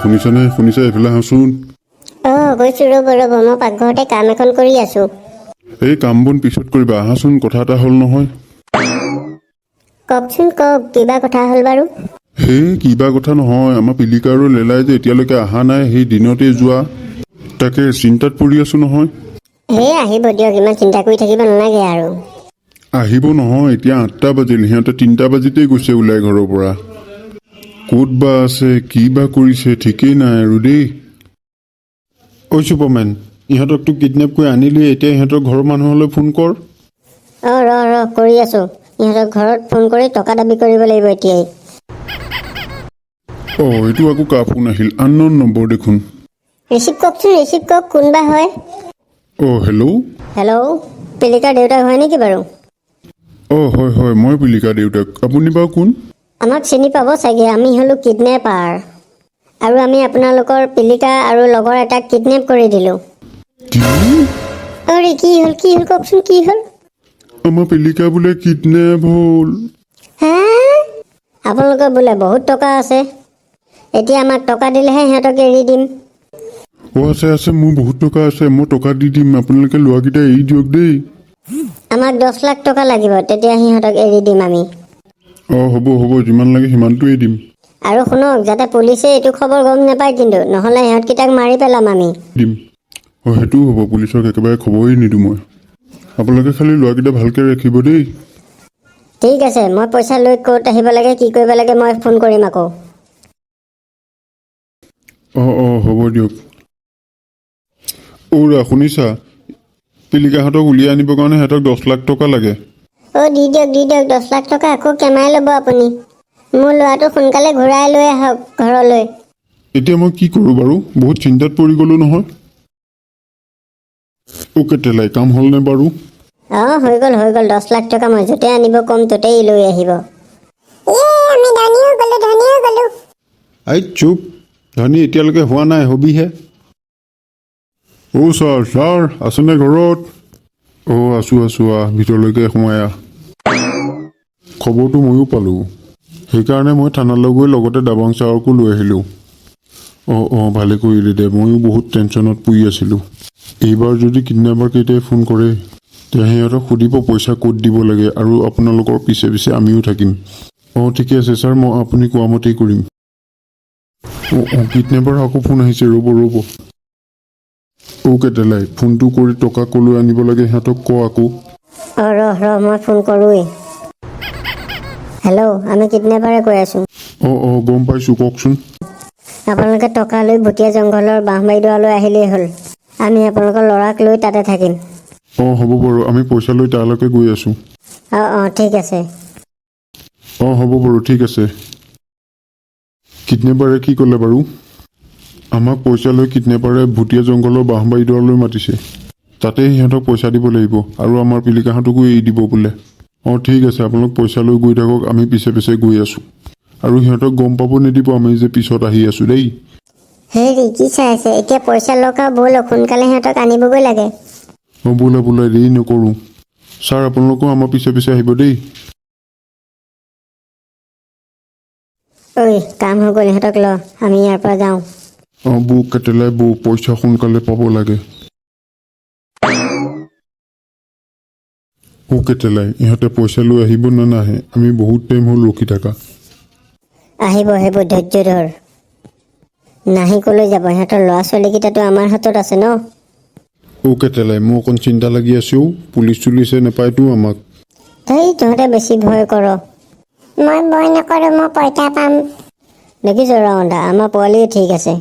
শুনিছা এইফালে আহাচোন। গৈছো ৰ'ব মই পাকঘৰতে কাম এখন কৰি আছো। এই কাম বন পিছত কৰিবা, আহাচোন, কথা এটা হ'ল নহয়। কওকচোন, কওক, কিবা কথা হ'ল বাৰু? সেই কিবা কথা নহয়, আমাৰ পিলিকা আৰু লেলাই যে এতিয়ালৈকে অহা নাই, সেই দিনতে যোৱা, তাকে চিন্তাত পৰি আছো নহয়। আহিব দিয়ক, ইমান চিন্তা কৰি থাকিব নালাগে আৰু। আহিব নহয়, এতিয়া 8টা বাজিল, সিহঁতে 3টা বাজিতেই গৈছে ওলাই ঘৰৰ পৰা। ক'ত বা আছে, কি বা কৰিছে, ঠিকেই নাই আৰু দেই। ঐ চুপাৰমেন, ইহঁতকতো কিডনেপ কৰি আনিলি, এতিয়া ইহঁতৰ ঘৰৰ মানুহলৈ ফোন কৰ। ৰ কৰি আছো। ইহঁতক ঘৰত ফোন কৰি টকা দাবী কৰিব লাগিব এতিয়াই। এইটো আকৌ কাৰ ফোন আহিল? আনন'ন নম্বৰ দেখোন। ৰিচিভ কওক, কোনবা হয়? হেল্ল', পিলিকাৰ দেউতাক হয় নেকি বাৰু? হয়, মই পিলিকা দেউতাক। আপুনি বাৰু কোন? আমাক চিনি পাব চাগে, আমি হ'লো কিডনেপাৰ, আৰু আমি আপোনালোকৰ পিলিকা আৰু লগৰ এটাক কিডনেপ কৰি দিলো। কি হ'ল কওকচোন, কি হ'ল? আমাৰ পিলিকা বোলে কিডনেপ হ'ল। হে, আপোনালোকৰ বোলে বহুত টকা আছে, এতিয়া আমাক টকা দিলেহে সিহঁতক এৰি দিম। আছে, মোৰ বহুত টকা আছে, মই টকা দি দিম, আপোনালোকে ল'ৰাকেইটা এৰি দিয়ক দেই। আমাক 10 লাখ টকা লাগিব, তেতিয়া সিহঁতক এৰি দিম আমি। হ'ব, যিমান লাগে সিমানটোৱেই দিম। আৰু শুনক, যাতে পুলিচে এইটো খবৰ গম নাপায় কিন্তু, নহ'লে সিহঁতকেইটাক মাৰি পেলাম আমি। সেইটোও হ'ব, পুলিচক একেবাৰে খবৰেই নিদিওঁ মই। আপোনালোকে খালি ল'ৰাকেইটা ভালকৈ ৰাখিব দেই। ঠিক আছে, মই পইচা লৈ ক'ত আহিব লাগে, কি কৰিব লাগে, মই ফোন কৰিম আকৌ। হ'ব দিয়ক। শুনিছা, পিলিকাহঁতক উলিয়াই আনিবৰ কাৰণে সিহঁতক 10 লাখ টকা লাগে। দি দিয়ক 10 লাখ টকা আকৌ কেমাই ল'ব আপুনি। মোৰ ল'ৰাটো সোনকালে ঘূৰাই লৈ আহক ঘৰলৈ। এতিয়া মই কি কৰোঁ বাৰু? বহুত চিন্তাত পৰি গ'লো নহয়। তেলাই, কাম হ'লনে বাৰু? হৈ গ'ল 10 লাখ টকা মই য'তে আনিব ক'ম ত'তেই লৈ আহিব। আমি ধনী হৈ গ'লো। চুপ, ধনী এতিয়ালৈকে হোৱা নাই, হবিহে। ছাৰ আছেনে ঘৰত? আছো, ভিতৰলৈকে সোমাই আহ। খবৰটো ময়ো পালোঁ, সেইকাৰণে মই থানালৈ গৈ লগতে দাবাং ছাৰকো লৈ আহিলোঁ। ভালে কৰিলি দে, ময়ো বহুত টেনশ্যনত পৰি আছিলোঁ। এইবাৰ যদি কিডনেপাৰ কেইটাই ফোন কৰে, তেতিয়া সিহঁতক সুধিব পইচা ক'ত দিব লাগে, আৰু আপোনালোকৰ পিছে আমিও থাকিম। ঠিকে আছে ছাৰ, মই আপুনি কোৱা মতেই কৰিম। কিডনেপাৰ আকৌ ফোন আহিছে, ৰ'ব। তেলাই, ফোনটো কৰি টকা ক'লৈ আনিব লাগে সিহঁতক ক আকৌ। মই ফোন কৰোঁৱেই। হেল্ল', আমি কিডনেপাৰে কৈ আছোঁ। গম পাইছোঁ, কওকচোন। আপোনালোকে টকা লৈ ভুটীয়া জংঘলৰ বাঁহবাৰীডৰালৈ আহিলেই হ'ল। আমি আপোনালোকৰ ল'ৰাক লৈ তাতে থাকিম। হ'ব বাৰু, আমি পইচা লৈ তালৈকে গৈ আছোঁ। ঠিক আছে। হ'ব বাৰু, ঠিক আছে। কিডনেপাৰে কি ক'লে বাৰু? আমাক পইচা লৈ কিডনেপাৰে ভুটীয়া জংঘলৰ বাঁহবাৰীডৰালৈ মাতিছে। তাতে সিহঁতক পইচা দিব লাগিব, আৰু আমাৰ পিলিকাহঁতকো এৰি দিব বোলে। ঠিক আছে, আপোনালোক পইচা লৈ গৈ থাকক, আমি পিছে গৈ আছোঁ। আৰু সিহঁতক গম পাব নিদিব আমি যে পিছত আহি আছোঁ দেই। কি চাই আছে? এতিয়া পইচা লওক আৰু ব'লক, সোনকালে সিহঁতক আনিবগৈ লাগে। বোলা, দেৰি নকৰোঁ। ছাৰ, আপোনালোকেও আমাৰ পিছে আহিব দেই। কাম হৈ গ'ল, ইহঁতক ল, আমি ইয়াৰ পৰা যাওঁ। কেটেলাই, পইচা সোনকালে পাব লাগে। কেটেলাই, ইহঁতে পইচা লৈ আহিব নে নাহে? আমি বহুত টাইম হ'ল ৰখি থাকা। আহিব, ধৈৰ্য ধৰ। নাহি ক'লৈ যাব? সিহঁতৰ ল'ৰা ছোৱালীকেইটাতো আমাৰ হাতত আছে ন। কেটেলাই, মোৰ অকণ চিন্তা লাগি আছেও, পুলিচে নাপায়তো আমাক। তহঁতে বেছি ভয় কৰ। মই ভয় নকৰোঁ, মই পইচা পাম। দেখিছ ৰঙা, আমাৰ পোৱালিয়ে ঠিক আছে।